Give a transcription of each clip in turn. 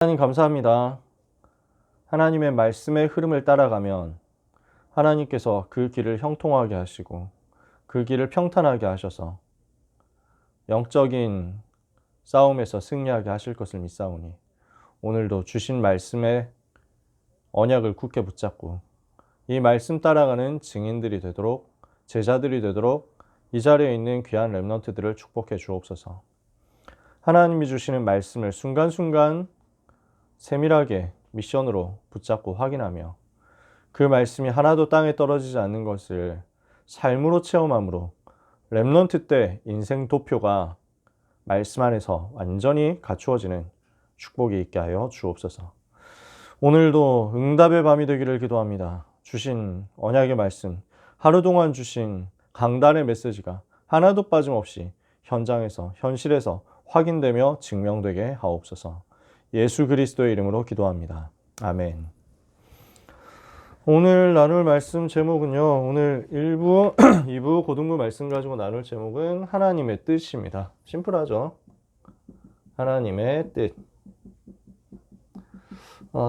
하나님 감사합니다. 하나님의 말씀의 흐름을 따라가면 하나님께서 그 길을 형통하게 하시고 그 길을 평탄하게 하셔서 영적인 싸움에서 승리하게 하실 것을 믿사오니 오늘도 주신 말씀의 언약을 굳게 붙잡고 이 말씀 따라가는 증인들이 되도록, 제자들이 되도록 이 자리에 있는 귀한 렘넌트들을 축복해 주옵소서. 하나님이 주시는 말씀을 순간순간 세밀하게 미션으로 붙잡고 확인하며 그 말씀이 하나도 땅에 떨어지지 않는 것을 삶으로 체험함으로 렘넌트 때 인생 도표가 말씀 안에서 완전히 갖추어지는 축복이 있게 하여 주옵소서. 오늘도 응답의 밤이 되기를 기도합니다. 주신 언약의 말씀, 하루 동안 주신 강단의 메시지가 하나도 빠짐없이 현장에서, 현실에서 확인되며 증명되게 하옵소서. 예수 그리스도의 이름으로 기도합니다. 아멘. 오늘 나눌 말씀 제목은요, 오늘 1부, 2부 고등부 말씀 가지고 나눌 제목은 하나님의 뜻입니다. 심플하죠? 하나님의 뜻.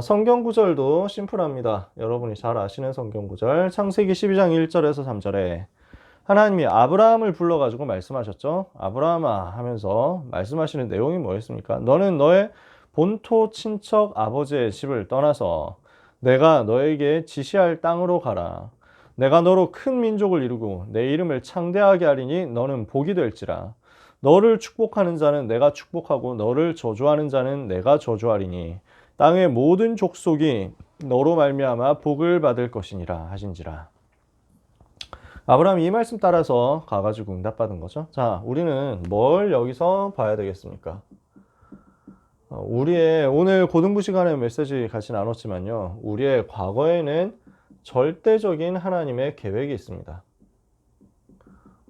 성경 구절도 심플합니다. 여러분이 잘 아시는 성경 구절, 창세기 12장 1절에서 3절에 하나님이 아브라함을 불러가지고 말씀하셨죠. 아브라함아 하면서 말씀하시는 내용이 뭐였습니까? 너는 너의 본토 친척 아버지의 집을 떠나서 내가 너에게 지시할 땅으로 가라. 내가 너로 큰 민족을 이루고 내 이름을 창대하게 하리니 너는 복이 될지라. 너를 축복하는 자는 내가 축복하고 너를 저주하는 자는 내가 저주하리니 땅의 모든 족속이 너로 말미암아 복을 받을 것이니라 하신지라. 아브라함이 이 말씀 따라서 가가지고 응답받은 거죠. 자, 우리는 뭘 여기서 봐야 되겠습니까? 우리의 오늘 고등부 시간에 메시지 같이 나눴지만요, 우리의 과거에는 절대적인 하나님의 계획이 있습니다.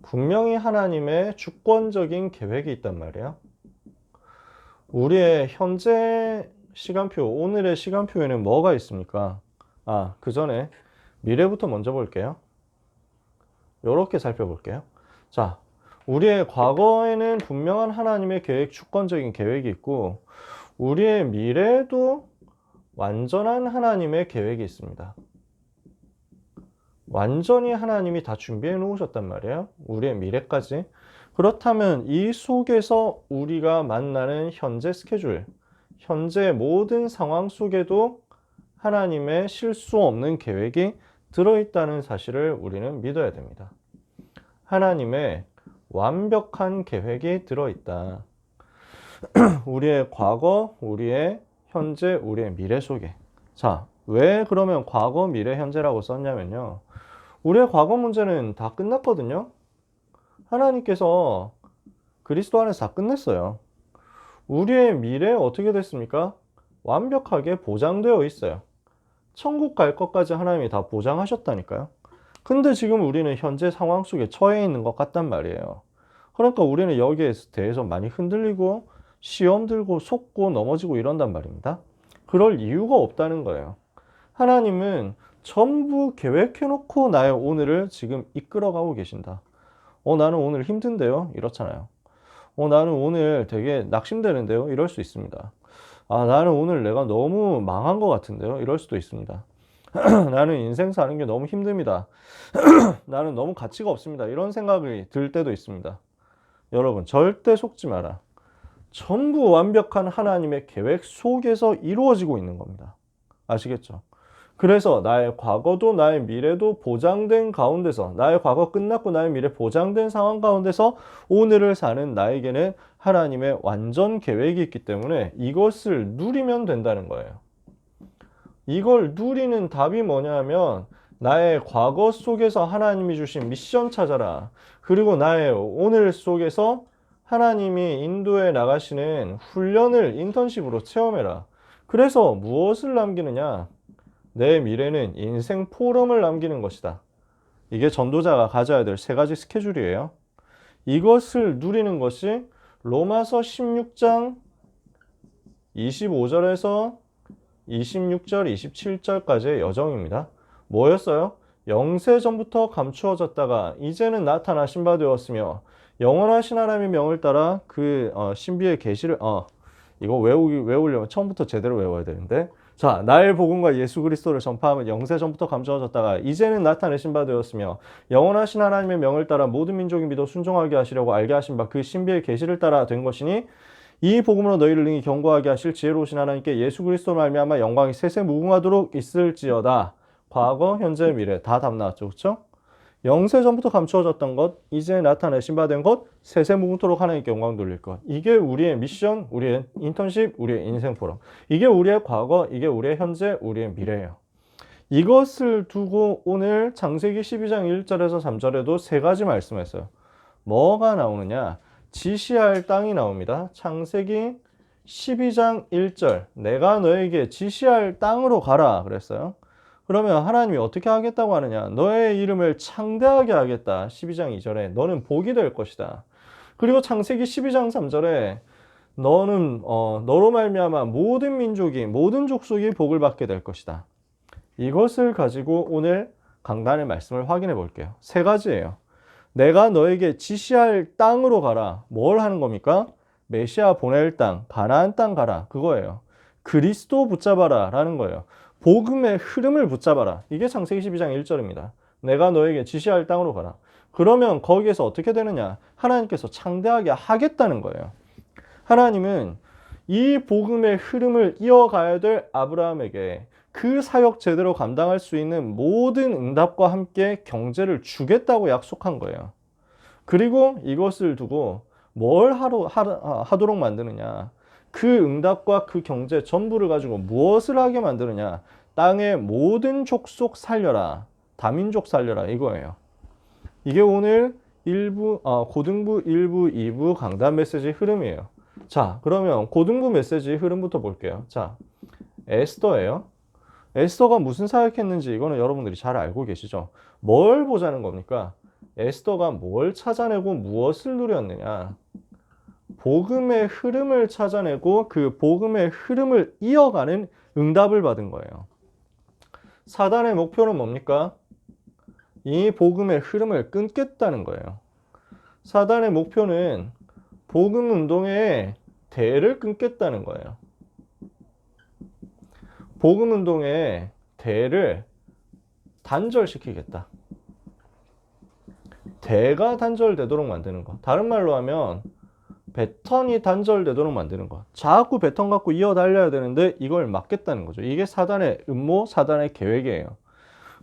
분명히 하나님의 주권적인 계획이 있단 말이에요. 우리의 현재 시간표, 오늘의 시간표에는 뭐가 있습니까? 그 전에 미래부터 먼저 볼게요. 이렇게 살펴볼게요. 자, 우리의 과거에는 분명한 하나님의 계획, 주권적인 계획이 있고 우리의 미래에도 완전한 하나님의 계획이 있습니다. 완전히 하나님이 다 준비해 놓으셨단 말이에요. 우리의 미래까지. 그렇다면 이 속에서 우리가 만나는 현재 스케줄, 현재 모든 상황 속에도 하나님의 실수 없는 계획이 들어있다는 사실을 우리는 믿어야 됩니다. 하나님의 완벽한 계획이 들어있다. 우리의 과거, 우리의 현재, 우리의 미래 속에. 자, 왜 그러면 과거, 미래, 현재라고 썼냐면요, 우리의 과거 문제는 다 끝났거든요. 하나님께서 그리스도 안에서 다 끝냈어요. 우리의 미래 어떻게 됐습니까? 완벽하게 보장되어 있어요. 천국 갈 것까지 하나님이 다 보장하셨다니까요. 근데 지금 우리는 현재 상황 속에 처해 있는 것 같단 말이에요. 그러니까 우리는 여기에 대해서 많이 흔들리고 시험 들고 속고 넘어지고 이런단 말입니다. 그럴 이유가 없다는 거예요. 하나님은 전부 계획해놓고 나의 오늘을 지금 이끌어가고 계신다. 나는 오늘 힘든데요? 이렇잖아요. 나는 오늘 되게 낙심되는데요? 이럴 수 있습니다. 나는 오늘 내가 너무 망한 것 같은데요? 이럴 수도 있습니다. 나는 인생 사는 게 너무 힘듭니다. 나는 너무 가치가 없습니다. 이런 생각이 들 때도 있습니다. 여러분, 절대 속지 마라. 전부 완벽한 하나님의 계획 속에서 이루어지고 있는 겁니다. 아시겠죠? 그래서 나의 과거도 나의 미래도 보장된 가운데서, 나의 과거 끝났고 나의 미래 보장된 상황 가운데서 오늘을 사는 나에게는 하나님의 완전 계획이 있기 때문에 이것을 누리면 된다는 거예요. 이걸 누리는 답이 뭐냐면 나의 과거 속에서 하나님이 주신 미션 찾아라. 그리고 나의 오늘 속에서 하나님이 인도해 나가시는 훈련을 인턴십으로 체험해라. 그래서 무엇을 남기느냐? 내 미래는 인생 포럼을 남기는 것이다. 이게 전도자가 가져야 될 세 가지 스케줄이에요. 이것을 누리는 것이 로마서 16장 25절에서 26절, 27절까지의 여정입니다. 뭐였어요? 영세전부터 감추어졌다가 이제는 나타나신 바 되었으며 영원하신 하나님의 명을 따라 그 신비의 계시를 이거 외우려면 처음부터 제대로 외워야 되는데. 자, 나의 복음과 예수 그리스도를 전파하면 영세 전부터 감추어졌다가 이제는 나타내신 바 되었으며 영원하신 하나님의 명을 따라 모든 민족이 믿어 순종하게 하시려고 알게 하신 바 그 신비의 계시를 따라 된 것이니 이 복음으로 너희를 능히 경고하게 하실 지혜로우신 하나님께 예수 그리스도로 말미암아 영광이 세세 무궁하도록 있을지어다. 과거, 현재, 미래 다 답 나왔죠. 그렇죠? 영세 전부터 감추어졌던 것, 이제 나타내신 바 된 것, 세세 무궁토록 하나님께 영광 돌릴 것. 이게 우리의 미션, 우리의 인턴십, 우리의 인생 포럼. 이게 우리의 과거, 이게 우리의 현재, 우리의 미래예요. 이것을 두고 오늘 창세기 12장 1절에서 3절에도 세 가지 말씀했어요. 뭐가 나오느냐? 지시할 땅이 나옵니다. 창세기 12장 1절. 내가 너에게 지시할 땅으로 가라 그랬어요. 그러면 하나님이 어떻게 하겠다고 하느냐? 너의 이름을 창대하게 하겠다. 12장 2절에 너는 복이 될 것이다. 그리고 창세기 12장 3절에 너는 너로 말미암아 모든 민족이 모든 족속이 복을 받게 될 것이다. 이것을 가지고 오늘 강단의 말씀을 확인해 볼게요. 세 가지예요. 내가 너에게 지시할 땅으로 가라. 뭘 하는 겁니까? 메시아 보낼 땅, 가나안 땅 가라. 그거예요. 그리스도 붙잡아라 라는 거예요. 복음의 흐름을 붙잡아라. 이게 창세기 12장 1절입니다. 내가 너에게 지시할 땅으로 가라. 그러면 거기에서 어떻게 되느냐? 하나님께서 창대하게 하겠다는 거예요. 하나님은 이 복음의 흐름을 이어가야 될 아브라함에게 그 사역 제대로 감당할 수 있는 모든 응답과 함께 경제를 주겠다고 약속한 거예요. 그리고 이것을 두고 뭘 하도록 만드느냐? 그 응답과 그 경제 전부를 가지고 무엇을 하게 만드느냐? 땅의 모든 족속 살려라. 다민족 살려라. 이거예요. 이게 오늘 고등부 1부, 2부 강단 메시지 흐름이에요. 자, 그러면 고등부 메시지 흐름부터 볼게요. 자, 에스더예요. 에스더가 무슨 사역했는지 이거는 여러분들이 잘 알고 계시죠? 뭘 보자는 겁니까? 에스더가 뭘 찾아내고 무엇을 누렸느냐? 복음의 흐름을 찾아내고 그 복음의 흐름을 이어가는 응답을 받은 거예요. 사단의 목표는 뭡니까? 이 복음의 흐름을 끊겠다는 거예요. 사단의 목표는 복음 운동의 대를 끊겠다는 거예요. 복음 운동의 대를 단절시키겠다. 대가 단절되도록 만드는 거. 다른 말로 하면 배턴이 단절되도록 만드는 거. 자꾸 배턴 갖고 이어 달려야 되는데 이걸 막겠다는 거죠. 이게 사단의 음모, 사단의 계획이에요.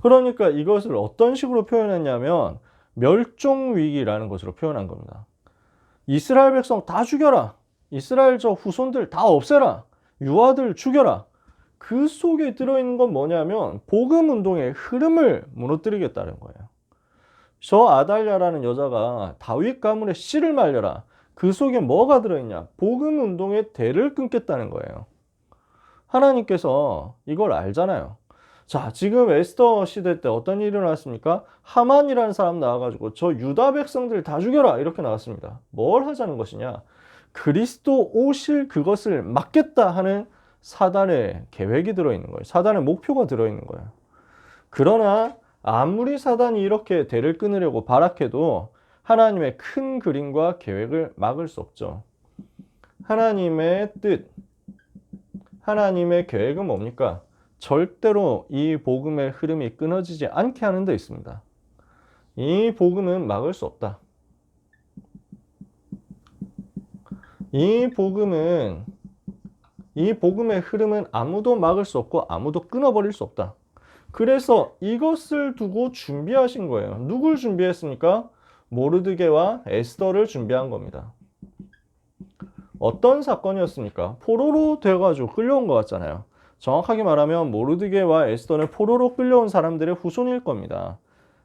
그러니까 이것을 어떤 식으로 표현했냐면 멸종위기라는 것으로 표현한 겁니다. 이스라엘 백성 다 죽여라. 이스라엘 저 후손들 다 없애라. 유아들 죽여라. 그 속에 들어있는 건 뭐냐면 복음 운동의 흐름을 무너뜨리겠다는 거예요. 저 아달랴라는 여자가 다윗 가문의 씨를 말려라. 그 속에 뭐가 들어있냐? 복음 운동의 대를 끊겠다는 거예요. 하나님께서 이걸 알잖아요. 자, 지금 에스더 시대 때 어떤 일이 나왔습니까? 하만이라는 사람 나와가지고 저 유다 백성들 다 죽여라 이렇게 나왔습니다. 뭘 하자는 것이냐? 그리스도 오실 그것을 막겠다 하는 사단의 계획이 들어있는 거예요. 사단의 목표가 들어있는 거예요. 그러나 아무리 사단이 이렇게 대를 끊으려고 발악해도 하나님의 큰 그림과 계획을 막을 수 없죠. 하나님의 뜻, 하나님의 계획은 뭡니까? 절대로 이 복음의 흐름이 끊어지지 않게 하는 데 있습니다. 이 복음은 막을 수 없다. 이 복음의 흐름은 아무도 막을 수 없고 아무도 끊어버릴 수 없다. 그래서 이것을 두고 준비하신 거예요. 누굴 준비했습니까? 모르드게와 에스더를 준비한 겁니다. 어떤 사건이었습니까? 포로로 돼가지고 끌려온 것 같잖아요. 정확하게 말하면 모르드게와 에스더는 포로로 끌려온 사람들의 후손일 겁니다.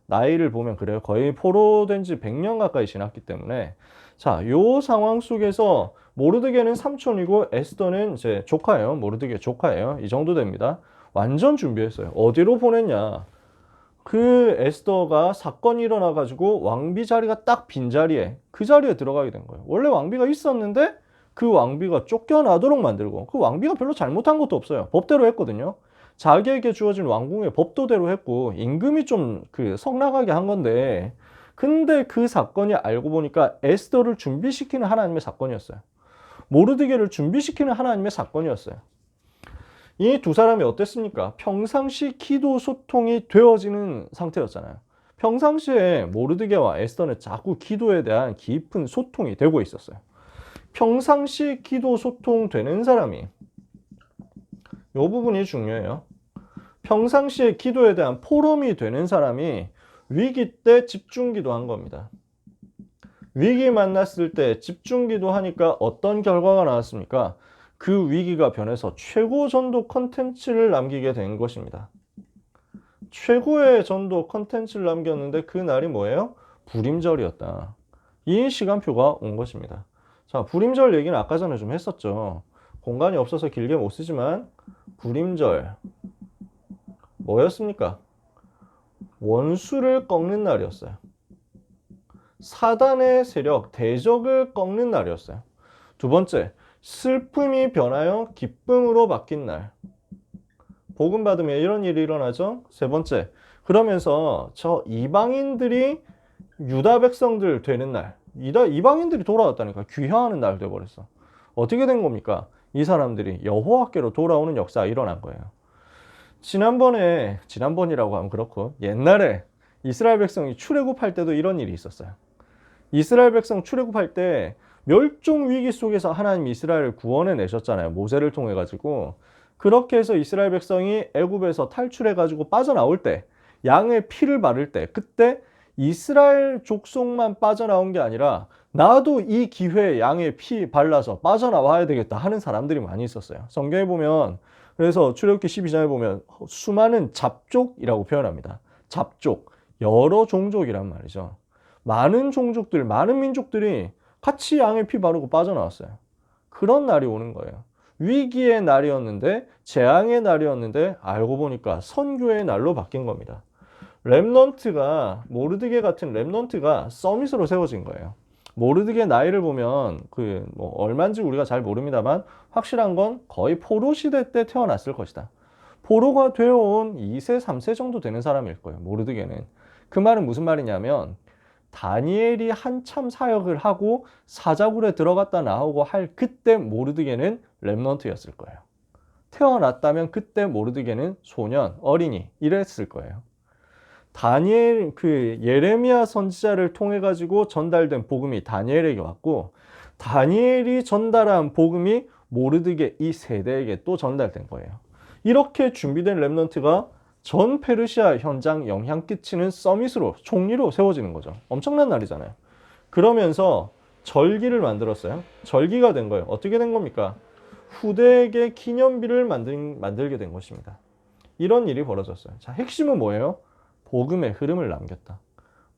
나이를 보면 그래요. 거의 포로된 지 100년 가까이 지났기 때문에. 자, 요 상황 속에서 모르드게는 삼촌이고 에스더는 이제 조카예요. 모르드게 조카예요. 이 정도 됩니다. 완전 준비했어요. 어디로 보냈냐? 그 에스더가 사건이 일어나가지고 왕비 자리가 딱 빈자리에 그 자리에 들어가게 된 거예요. 원래 왕비가 있었는데 그 왕비가 쫓겨나도록 만들고 그 왕비가 별로 잘못한 것도 없어요. 법대로 했거든요. 자기에게 주어진 왕궁의 법도대로 했고 임금이 좀 성나가게 한 건데 근데 그 사건이 알고 보니까 에스더를 준비시키는 하나님의 사건이었어요. 모르드게를 준비시키는 하나님의 사건이었어요. 이 두 사람이 어땠습니까? 평상시 기도 소통이 되어지는 상태였잖아요. 평상시에 모르드게와 에스더는 자꾸 기도에 대한 깊은 소통이 되고 있었어요. 평상시 기도 소통되는 사람이, 이 부분이 중요해요. 평상시에 기도에 대한 포럼이 되는 사람이 위기 때 집중 기도한 겁니다. 위기 만났을 때 집중 기도하니까 어떤 결과가 나왔습니까? 그 위기가 변해서 최고 전도 컨텐츠를 남기게 된 것입니다. 최고의 전도 컨텐츠를 남겼는데 그 날이 뭐예요? 불임절이었다. 이 시간표가 온 것입니다. 자, 불임절 얘기는 아까 전에 좀 했었죠. 공간이 없어서 길게 못 쓰지만 불임절 뭐였습니까? 원수를 꺾는 날이었어요. 사단의 세력, 대적을 꺾는 날이었어요. 두 번째, 슬픔이 변하여 기쁨으로 바뀐 날. 복음 받으면 이런 일이 일어나죠. 세 번째, 그러면서 저 이방인들이 유다 백성들 되는 날, 이방인들이 돌아왔다니까. 귀향하는 날 돼버렸어. 어떻게 된 겁니까? 이 사람들이 여호와께로 돌아오는 역사가 일어난 거예요. 지난번이라고 하면 그렇고, 옛날에 이스라엘 백성이 출애굽할 때도 이런 일이 있었어요. 이스라엘 백성 출애굽할 때 멸종 위기 속에서 하나님이 이스라엘을 구원해 내셨잖아요. 모세를 통해 가지고. 그렇게 해서 이스라엘 백성이 애굽에서 탈출해 가지고 빠져나올 때, 양의 피를 바를 때, 그때 이스라엘 족속만 빠져나온 게 아니라 나도 이 기회에 양의 피 발라서 빠져나와야 되겠다 하는 사람들이 많이 있었어요. 성경에 보면, 그래서 출애굽기 12장에 보면 수많은 잡족이라고 표현합니다. 잡족, 여러 종족이란 말이죠. 많은 종족들, 많은 민족들이 같이 양의 피 바르고 빠져나왔어요. 그런 날이 오는 거예요. 위기의 날이었는데, 재앙의 날이었는데 알고 보니까 선교의 날로 바뀐 겁니다. 렘넌트가, 모르드게 같은 렘넌트가 서밋으로 세워진 거예요. 모르드게 나이를 보면 얼마인지 우리가 잘 모릅니다만 확실한 건 거의 포로 시대 때 태어났을 것이다. 포로가 되어온 2세, 3세 정도 되는 사람일 거예요. 모르드게는. 그 말은 무슨 말이냐면 다니엘이 한참 사역을 하고 사자굴에 들어갔다 나오고 할 그때 모르드게는 렘넌트였을 거예요. 태어났다면 그때 모르드게는 소년, 어린이 이랬을 거예요. 예레미야 선지자를 통해 가지고 전달된 복음이 다니엘에게 왔고, 다니엘이 전달한 복음이 모르드게 이 세대에게 또 전달된 거예요. 이렇게 준비된 렘넌트가 전 페르시아 현장 영향 끼치는 서밋으로, 총리로 세워지는 거죠. 엄청난 날이잖아요. 그러면서 절기를 만들었어요. 절기가 된 거예요. 어떻게 된 겁니까? 후대에게 기념비를 만들게 된 것입니다. 이런 일이 벌어졌어요. 자, 핵심은 뭐예요? 복음의 흐름을 남겼다.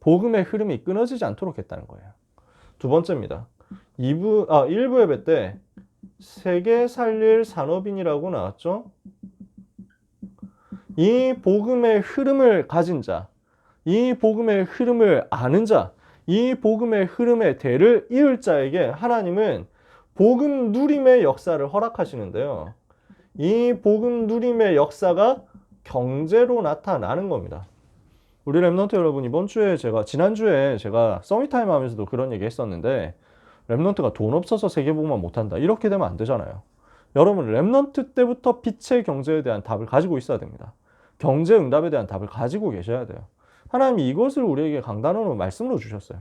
복음의 흐름이 끊어지지 않도록 했다는 거예요. 두 번째입니다. 1부 예배 때 세계 살릴 산업인이라고 나왔죠? 이 복음의 흐름을 가진 자, 이 복음의 흐름을 아는 자, 이 복음의 흐름의 대를 이을 자에게 하나님은 복음 누림의 역사를 허락하시는데요. 이 복음 누림의 역사가 경제로 나타나는 겁니다. 우리 렘넌트 여러분, 지난주에 제가 서밋타임 하면서도 그런 얘기 했었는데, 렘넌트가 돈 없어서 세계복음만 못한다. 이렇게 되면 안 되잖아요. 여러분, 렘넌트 때부터 빛의 경제에 대한 답을 가지고 있어야 됩니다. 경제 응답에 대한 답을 가지고 계셔야 돼요. 하나님이 이것을 우리에게 강단으로 말씀으로 주셨어요.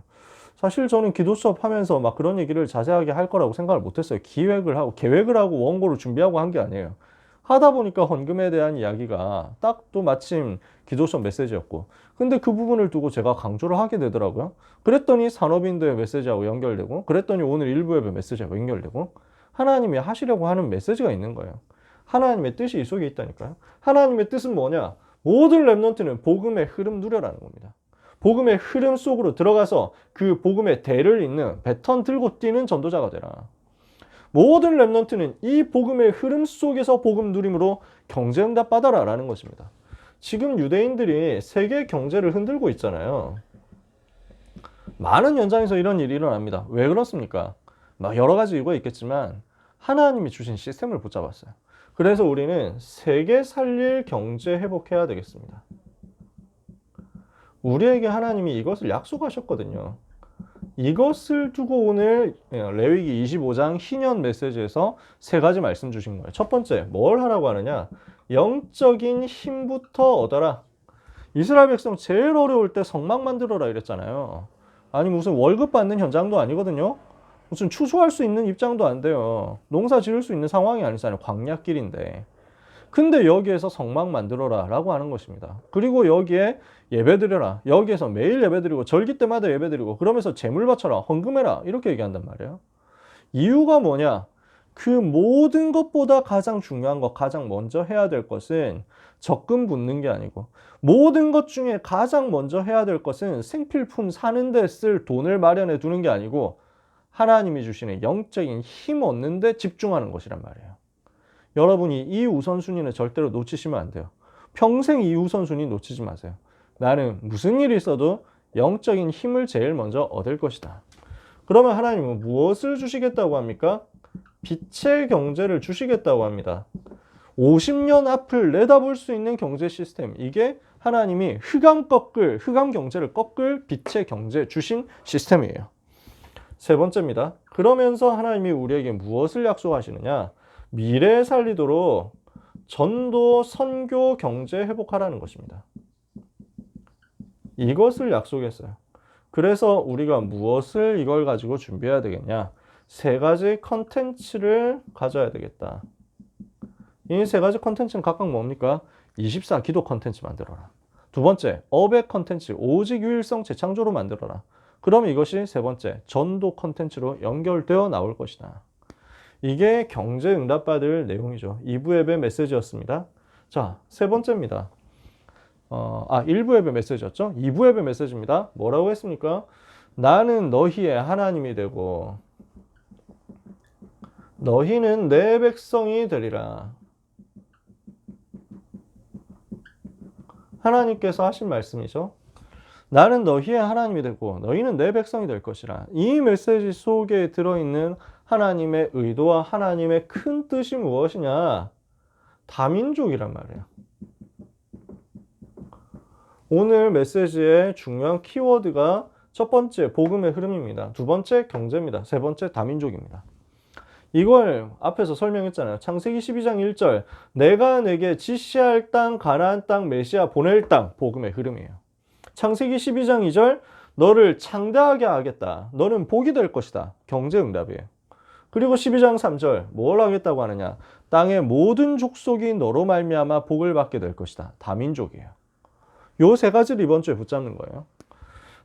사실 저는 기도 수업 하면서 막 그런 얘기를 자세하게 할 거라고 생각을 못했어요. 계획을 하고 원고를 준비하고 한 게 아니에요. 하다 보니까 헌금에 대한 이야기가 딱 또 마침 기도 수업 메시지였고, 근데 그 부분을 두고 제가 강조를 하게 되더라고요. 그랬더니 산업인도의 메시지하고 연결되고, 그랬더니 오늘 일부 예배 메시지하고 연결되고, 하나님이 하시려고 하는 메시지가 있는 거예요. 하나님의 뜻이 이 속에 있다니까요. 하나님의 뜻은 뭐냐? 모든 렘넌트는 복음의 흐름 누려라는 겁니다. 복음의 흐름 속으로 들어가서 그 복음의 대를 잇는, 배턴 들고 뛰는 전도자가 되라. 모든 렘넌트는 이 복음의 흐름 속에서 복음 누림으로 경제응답 받아라 라는 것입니다. 지금 유대인들이 세계 경제를 흔들고 있잖아요. 많은 현장에서 이런 일이 일어납니다. 왜 그렇습니까? 여러 가지 이유가 있겠지만 하나님이 주신 시스템을 붙잡았어요. 그래서 우리는 세계 살릴 경제 회복해야 되겠습니다. 우리에게 하나님이 이것을 약속하셨거든요. 이것을 두고 오늘 레위기 25장 희년 메시지에서 세 가지 말씀 주신 거예요. 첫 번째, 뭘 하라고 하느냐? 영적인 힘부터 얻어라. 이스라엘 백성 제일 어려울 때 성막 만들어라 이랬잖아요. 아니 무슨 월급 받는 현장도 아니거든요. 무슨 추수할 수 있는 입장도 안 돼요. 농사 지을 수 있는 상황이 아니잖아요. 광야길인데. 근데 여기에서 성막 만들어라 라고 하는 것입니다. 그리고 여기에 예배드려라. 여기에서 매일 예배드리고 절기 때마다 예배드리고 그러면서 제물 바쳐라. 헌금해라. 이렇게 얘기한단 말이에요. 이유가 뭐냐? 그 모든 것보다 가장 중요한 것, 가장 먼저 해야 될 것은 적금 붓는 게 아니고 모든 것 중에 가장 먼저 해야 될 것은 생필품 사는 데 쓸 돈을 마련해 두는 게 아니고 하나님이 주시는 영적인 힘 얻는 데 집중하는 것이란 말이에요. 여러분이 이 우선순위는 절대로 놓치시면 안 돼요. 평생 이 우선순위 놓치지 마세요. 나는 무슨 일이 있어도 영적인 힘을 제일 먼저 얻을 것이다. 그러면 하나님은 무엇을 주시겠다고 합니까? 빛의 경제를 주시겠다고 합니다. 50년 앞을 내다볼 수 있는 경제 시스템. 이게 하나님이 흑암 경제를 꺾을 빛의 경제 주신 시스템이에요. 세 번째입니다. 그러면서 하나님이 우리에게 무엇을 약속하시느냐? 미래에 살리도록 전도, 선교, 경제 회복하라는 것입니다. 이것을 약속했어요. 그래서 우리가 무엇을 이걸 가지고 준비해야 되겠냐? 세 가지 컨텐츠를 가져야 되겠다. 이 세 가지 컨텐츠는 각각 뭡니까? 24 기도 컨텐츠 만들어라. 두 번째, 어백 컨텐츠, 오직 유일성 재창조로 만들어라. 그럼 이것이 세 번째, 전도 컨텐츠로 연결되어 나올 것이다. 이게 경제 응답받을 내용이죠. 2부 예배 메시지였습니다. 자, 세 번째입니다. 1부 예배 메시지였죠? 2부 예배 메시지입니다. 뭐라고 했습니까? 나는 너희의 하나님이 되고 너희는 내 백성이 되리라. 하나님께서 하신 말씀이죠. 나는 너희의 하나님이 되고 너희는 내 백성이 될 것이라. 이 메시지 속에 들어있는 하나님의 의도와 하나님의 큰 뜻이 무엇이냐? 다민족이란 말이에요. 오늘 메시지의 중요한 키워드가 첫 번째 복음의 흐름입니다. 두 번째 경제입니다. 세 번째 다민족입니다. 이걸 앞에서 설명했잖아요. 창세기 12장 1절 내가 내게 지시할 땅 가나안 땅 메시아 보낼 땅 복음의 흐름이에요. 창세기 12장 2절 너를 창대하게 하겠다. 너는 복이 될 것이다. 경제 응답이에요. 그리고 12장 3절 뭘 하겠다고 하느냐? 땅의 모든 족속이 너로 말미암아 복을 받게 될 것이다. 다민족이에요. 요 세 가지를 이번 주에 붙잡는 거예요.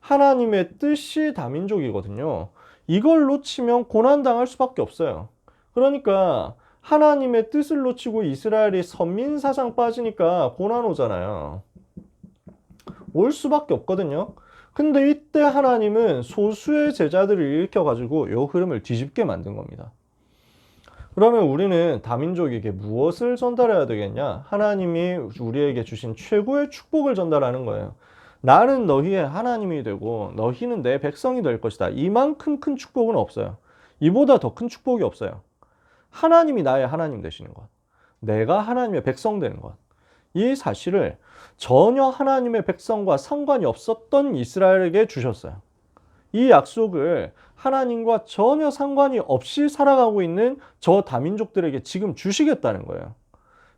하나님의 뜻이 다민족이거든요. 이걸 놓치면 고난당할 수밖에 없어요. 그러니까 하나님의 뜻을 놓치고 이스라엘이 선민사상 빠지니까 고난 오잖아요. 올 수밖에 없거든요. 근데 이때 하나님은 소수의 제자들을 일으켜가지고 이 흐름을 뒤집게 만든 겁니다. 그러면 우리는 다민족에게 무엇을 전달해야 되겠냐? 하나님이 우리에게 주신 최고의 축복을 전달하는 거예요. 나는 너희의 하나님이 되고 너희는 내 백성이 될 것이다. 이만큼 큰 축복은 없어요. 이보다 더 큰 축복이 없어요. 하나님이 나의 하나님 되시는 것. 내가 하나님의 백성 되는 것. 이 사실을 전혀 하나님의 백성과 상관이 없었던 이스라엘에게 주셨어요. 이 약속을 하나님과 전혀 상관이 없이 살아가고 있는 저 다민족들에게 지금 주시겠다는 거예요.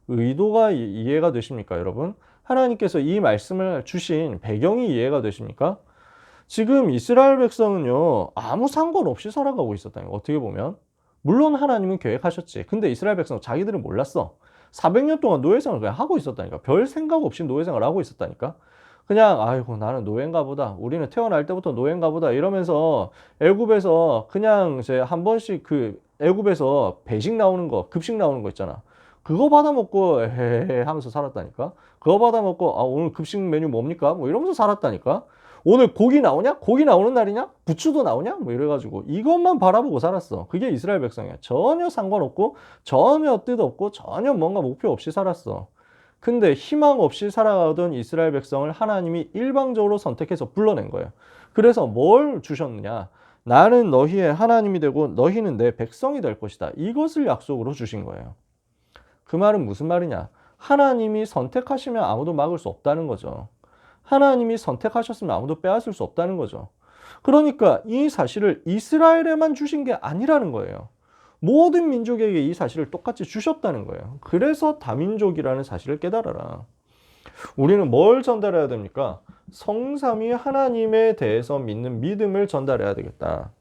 의도가 이해가 되십니까, 여러분? 하나님께서 이 말씀을 주신 배경이 이해가 되십니까? 지금 이스라엘 백성은요, 아무 상관없이 살아가고 있었다는 거예요. 어떻게 보면. 물론 하나님은 계획하셨지. 근데 이스라엘 백성 자기들은 몰랐어. 400년 동안 노예생활을 그냥 하고 있었다니까. 별 생각 없이 노예생활을 하고 있었다니까. 그냥 아이고 나는 노예인가 보다. 우리는 태어날 때부터 노예인가 보다. 이러면서 애굽에서 그냥 이제 한 번씩 그 애굽에서 배식 나오는 거, 급식 나오는 거 있잖아. 그거 받아먹고 헤헤 하면서 살았다니까. 그거 받아먹고 오늘 급식 메뉴 뭡니까? 뭐 이러면서 살았다니까. 오늘 고기 나오냐? 고기 나오는 날이냐? 부추도 나오냐? 뭐 이래가지고 이것만 바라보고 살았어. 그게 이스라엘 백성이야. 전혀 상관없고 전혀 뜻없고 전혀 뭔가 목표 없이 살았어. 근데 희망 없이 살아가던 이스라엘 백성을 하나님이 일방적으로 선택해서 불러낸 거예요. 그래서 뭘 주셨느냐? 나는 너희의 하나님이 되고 너희는 내 백성이 될 것이다. 이것을 약속으로 주신 거예요. 그 말은 무슨 말이냐? 하나님이 선택하시면 아무도 막을 수 없다는 거죠. 하나님이 선택하셨으면 아무도 빼앗을 수 없다는 거죠. 그러니까 이 사실을 이스라엘에만 주신 게 아니라는 거예요. 모든 민족에게 이 사실을 똑같이 주셨다는 거예요. 그래서 다민족이라는 사실을 깨달아라. 우리는 뭘 전달해야 됩니까? 성삼위 하나님에 대해서 믿는 믿음을 전달해야 되겠다.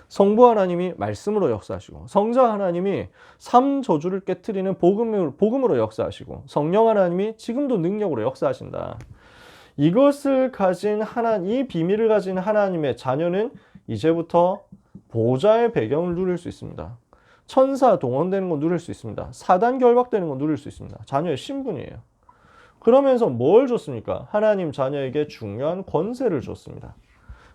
성부 하나님이 말씀으로 역사하시고, 성자 하나님이 삼저주를 깨트리는 복음으로 역사하시고, 성령 하나님이 지금도 능력으로 역사하신다. 이것을 가진 이 비밀을 가진 하나님의 자녀는 이제부터 보좌의 배경을 누릴 수 있습니다. 천사 동원되는 거 누릴 수 있습니다. 사단 결박되는 거 누릴 수 있습니다. 자녀의 신분이에요. 그러면서 뭘 줬습니까? 하나님 자녀에게 중요한 권세를 줬습니다.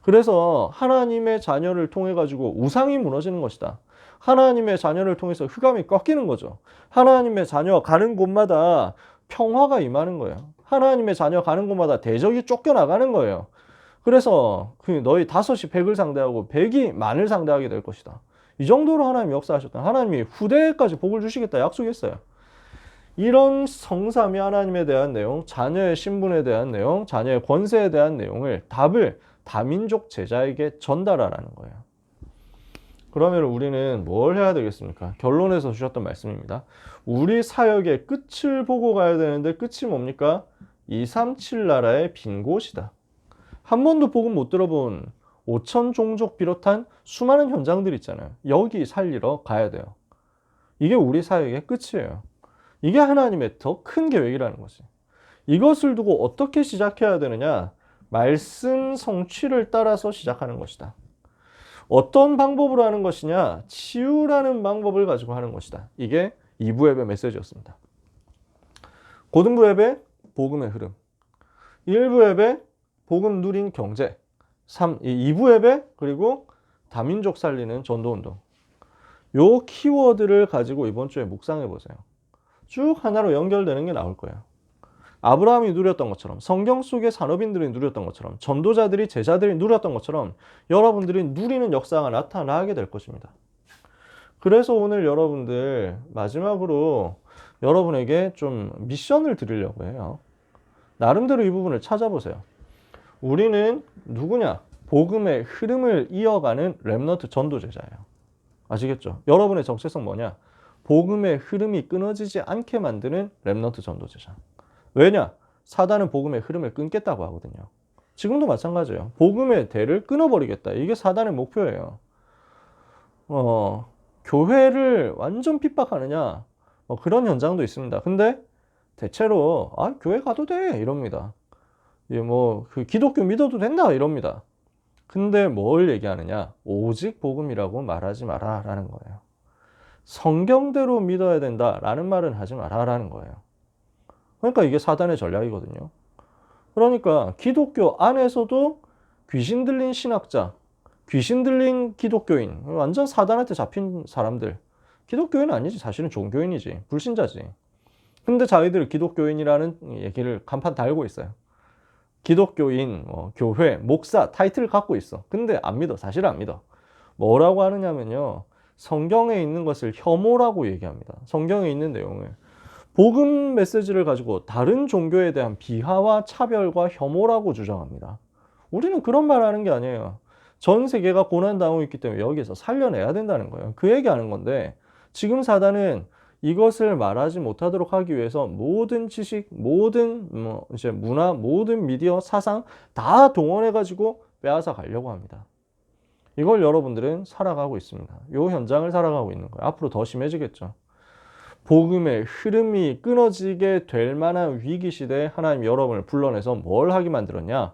그래서 하나님의 자녀를 통해 가지고 우상이 무너지는 것이다. 하나님의 자녀를 통해서 흑암이 꺾이는 거죠. 하나님의 자녀 가는 곳마다 평화가 임하는 거예요. 하나님의 자녀 가는 곳마다 대적이 쫓겨나가는 거예요. 그래서 너희 5이 100을 상대하고 100이 만을 상대하게 될 것이다. 이 정도로 하나님이 역사하셨다. 하나님이 후대까지 복을 주시겠다 약속했어요. 이런 성삼위 하나님에 대한 내용, 자녀의 신분에 대한 내용, 자녀의 권세에 대한 내용을 답을 다민족 제자에게 전달하라는 거예요. 그러면 우리는 뭘 해야 되겠습니까? 결론에서 주셨던 말씀입니다. 우리 사역의 끝을 보고 가야 되는데 끝이 뭡니까? 237 나라의 빈 곳이다. 한 번도 복음 못 들어본 5천 종족 비롯한 수많은 현장들 있잖아요. 여기 살리러 가야 돼요. 이게 우리 사역의 끝이에요. 이게 하나님의 더 큰 계획이라는 거지. 이것을 두고 어떻게 시작해야 되느냐? 말씀 성취를 따라서 시작하는 것이다. 어떤 방법으로 하는 것이냐? 치유라는 방법을 가지고 하는 것이다. 이게 2부 예배 메시지였습니다. 고등부 예배, 복음의 흐름. 1부 예배, 복음 누린 경제. 2부 예배, 그리고 다민족 살리는 전도운동. 요 키워드를 가지고 이번 주에 묵상해 보세요. 쭉 하나로 연결되는 게 나올 거예요. 아브라함이 누렸던 것처럼, 성경 속의 산업인들이 누렸던 것처럼, 전도자들이 제자들이 누렸던 것처럼 여러분들이 누리는 역사가 나타나게 될 것입니다. 그래서 오늘 여러분들 마지막으로 여러분에게 좀 미션을 드리려고 해요. 나름대로 이 부분을 찾아보세요. 우리는 누구냐? 복음의 흐름을 이어가는 렘넌트 전도제자예요. 아시겠죠? 여러분의 정체성 뭐냐? 복음의 흐름이 끊어지지 않게 만드는 렘넌트 전도제자. 왜냐? 사단은 복음의 흐름을 끊겠다고 하거든요. 지금도 마찬가지예요. 복음의 대를 끊어버리겠다. 이게 사단의 목표예요. 교회를 완전 핍박하느냐? 그런 현장도 있습니다. 근데 대체로 교회 가도 돼 이럽니다. 기독교 믿어도 된다 이럽니다. 근데 뭘 얘기하느냐? 오직 복음이라고 말하지 마라 라는 거예요. 성경대로 믿어야 된다라는 말은 하지 마라라는 거예요. 그러니까 이게 사단의 전략이거든요. 그러니까 기독교 안에서도 귀신 들린 신학자, 귀신 들린 기독교인, 완전 사단한테 잡힌 사람들. 기독교인은 아니지. 사실은 종교인이지. 불신자지. 근데 자기들 기독교인이라는 얘기를 간판 달고 있어요. 기독교인, 교회, 목사 타이틀을 갖고 있어. 근데 안 믿어. 사실 안 믿어. 뭐라고 하느냐면요. 성경에 있는 것을 혐오라고 얘기합니다. 성경에 있는 내용을. 복음 메시지를 가지고 다른 종교에 대한 비하와 차별과 혐오라고 주장합니다. 우리는 그런 말 하는 게 아니에요. 전 세계가 고난당하고 있기 때문에 여기서 살려내야 된다는 거예요. 그 얘기하는 건데 지금 사단은 이것을 말하지 못하도록 하기 위해서 모든 지식, 모든 이제 문화, 모든 미디어, 사상 다 동원해가지고 빼앗아 가려고 합니다. 이걸 여러분들은 살아가고 있습니다. 이 현장을 살아가고 있는 거예요. 앞으로 더 심해지겠죠. 복음의 흐름이 끊어지게 될 만한 위기 시대에 하나님 여러분을 불러내서 뭘 하게 만들었냐?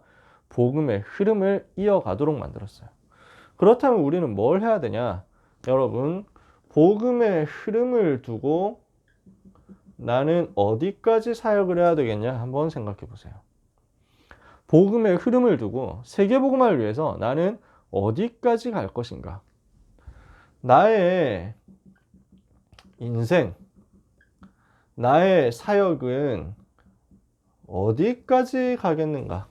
복음의 흐름을 이어가도록 만들었어요. 그렇다면 우리는 뭘 해야 되냐? 여러분, 복음의 흐름을 두고 나는 어디까지 사역을 해야 되겠냐? 한번 생각해 보세요. 복음의 흐름을 두고 세계복음화를 위해서 나는 어디까지 갈 것인가? 나의 인생, 나의 사역은 어디까지 가겠는가?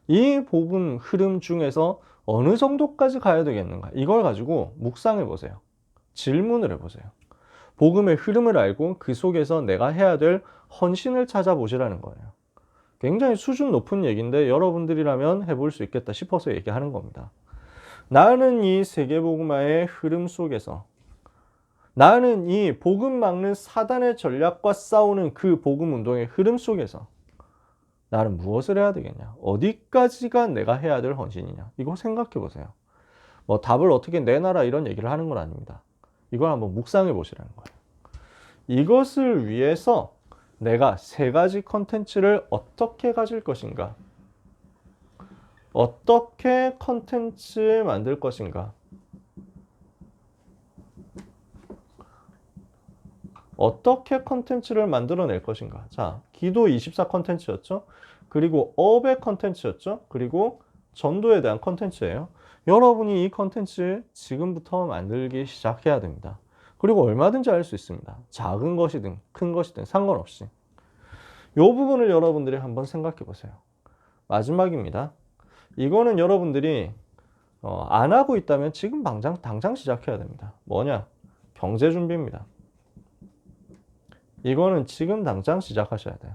이 복음 흐름 중에서 어느 정도까지 가야 되겠는가? 이걸 가지고 묵상해 보세요. 질문을 해보세요. 복음의 흐름을 알고 그 속에서 내가 해야 될 헌신을 찾아보시라는 거예요. 굉장히 수준 높은 얘기인데 여러분들이라면 해볼 수 있겠다 싶어서 얘기하는 겁니다. 나는 이 세계복음화의 흐름 속에서, 나는 이 복음 막는 사단의 전략과 싸우는 그 복음 운동의 흐름 속에서 나는 무엇을 해야 되겠냐? 어디까지가 내가 해야 될 헌신이냐? 이거 생각해 보세요. 뭐 답을 어떻게 내놔라 이런 얘기를 하는 건 아닙니다. 이걸 한번 묵상해 보시라는 거예요. 이것을 위해서 내가 세 가지 컨텐츠를 어떻게 가질 것인가? 어떻게 컨텐츠 만들 것인가? 어떻게 컨텐츠를 만들어낼 것인가? 자, 기도 24 컨텐츠였죠? 그리고 업의 컨텐츠였죠? 그리고 전도에 대한 컨텐츠예요. 여러분이 이 컨텐츠 지금부터 만들기 시작해야 됩니다. 그리고 얼마든지 할 수 있습니다. 작은 것이든 큰 것이든 상관없이. 이 부분을 여러분들이 한번 생각해 보세요. 마지막입니다. 이거는 여러분들이 안 하고 있다면 지금 당장 시작해야 됩니다. 뭐냐? 경제 준비입니다. 이거는 지금 당장 시작하셔야 돼요.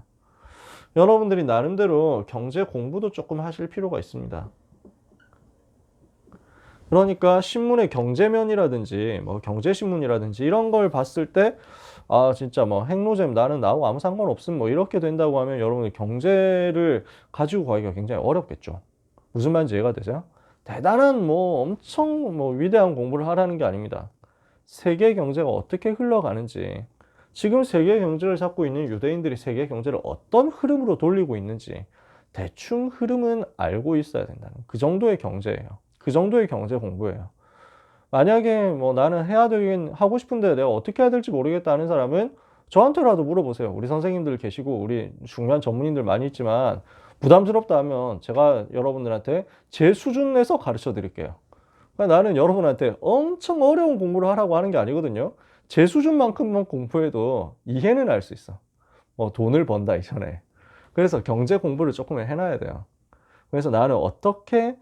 여러분들이 나름대로 경제 공부도 조금 하실 필요가 있습니다. 그러니까 신문의 경제면이라든지 뭐 경제신문이라든지 이런 걸 봤을 때 아 진짜 뭐 핵노잼 나는 나하고 아무 상관없음 뭐 이렇게 된다고 하면 여러분이 경제를 가지고 가기가 굉장히 어렵겠죠. 무슨 말인지 이해가 되세요? 대단한 뭐 엄청 뭐 위대한 공부를 하라는 게 아닙니다. 세계 경제가 어떻게 흘러가는지, 지금 세계 경제를 잡고 있는 유대인들이 세계 경제를 어떤 흐름으로 돌리고 있는지 대충 흐름은 알고 있어야 된다는 그 정도의 경제예요. 그 정도의 경제 공부예요. 만약에 뭐 나는 해야 되긴 하고 싶은데 내가 어떻게 해야 될지 모르겠다 하는 사람은 저한테라도 물어보세요. 우리 선생님들 계시고 우리 중요한 전문인들 많이 있지만 부담스럽다 하면 제가 여러분들한테 제 수준 내서 가르쳐 드릴게요. 그러니까 나는 여러분한테 엄청 어려운 공부를 하라고 하는 게 아니거든요. 제 수준만큼만 공부해도 이해는 할 수 있어. 뭐 돈을 번다 이전에. 그래서 경제 공부를 조금 해놔야 돼요. 그래서 나는 어떻게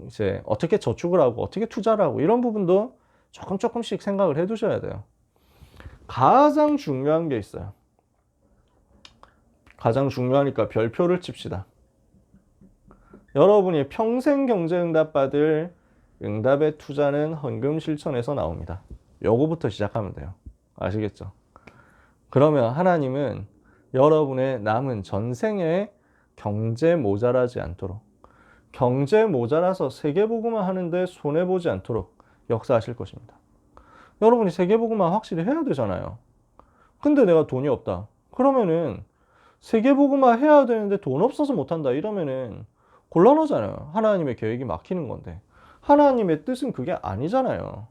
이제 어떻게 저축을 하고 어떻게 투자를 하고 이런 부분도 조금씩 생각을 해 두셔야 돼요. 가장 중요한 게 있어요. 가장 중요하니까 별표를 칩시다. 여러분이 평생 경제응답 받을 응답의 투자는 헌금 실천에서 나옵니다. 요거부터 시작하면 돼요. 아시겠죠? 그러면 하나님은 여러분의 남은 전생에 경제 모자라지 않도록, 경제 모자라서 세계복음화 하는데 손해보지 않도록 역사하실 것입니다. 여러분이 세계복음화 확실히 해야 되잖아요. 근데 내가 돈이 없다. 그러면은 세계복음화 해야 되는데 돈 없어서 못한다. 이러면은 곤란하잖아요. 하나님의 계획이 막히는 건데. 하나님의 뜻은 그게 아니잖아요.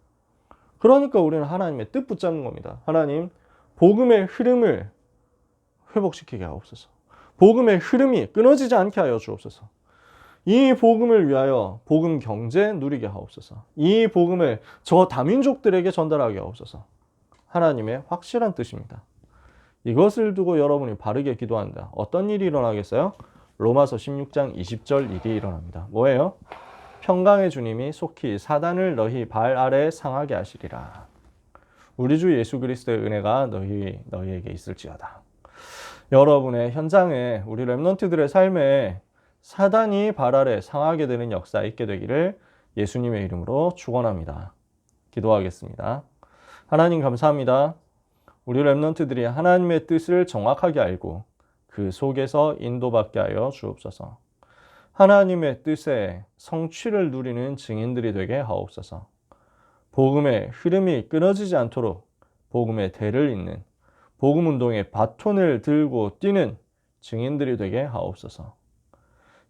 그러니까 우리는 하나님의 뜻 붙잡는 겁니다. 하나님, 복음의 흐름을 회복시키게 하옵소서. 복음의 흐름이 끊어지지 않게 하여 주옵소서. 이 복음을 위하여 복음 경제 누리게 하옵소서. 이 복음을 저 다민족들에게 전달하게 하옵소서. 하나님의 확실한 뜻입니다. 이것을 두고 여러분이 바르게 기도한다. 어떤 일이 일어나겠어요? 로마서 16장 20절 일이 일어납니다. 뭐예요? 평강의 주님이 속히 사단을 너희 발 아래에 상하게 하시리라. 우리 주 예수 그리스도의 은혜가 너희에게 있을지어다. 여러분의 현장에, 우리 렘넌트들의 삶에 사단이 발 아래 상하게 되는 역사 있게 되기를 예수님의 이름으로 축원합니다. 기도하겠습니다. 하나님 감사합니다. 우리 렘넌트들이 하나님의 뜻을 정확하게 알고 그 속에서 인도받게 하여 주옵소서. 하나님의 뜻에 성취를 누리는 증인들이 되게 하옵소서. 복음의 흐름이 끊어지지 않도록 복음의 대를 잇는, 복음 운동의 바톤을 들고 뛰는 증인들이 되게 하옵소서.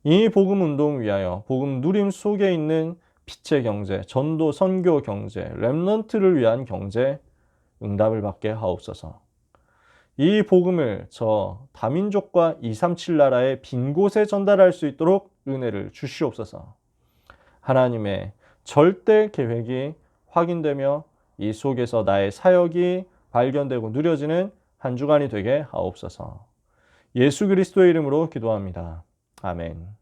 이 복음 운동 위하여 복음 누림 속에 있는 빛의 경제, 전도 선교 경제, 렘넌트를 위한 경제 응답을 받게 하옵소서. 이 복음을 저 다민족과 237 나라의 빈 곳에 전달할 수 있도록 은혜를 주시옵소서. 하나님의 절대 계획이 확인되며 이 속에서 나의 사역이 발견되고 누려지는 한 주간이 되게 하옵소서. 예수 그리스도의 이름으로 기도합니다. 아멘.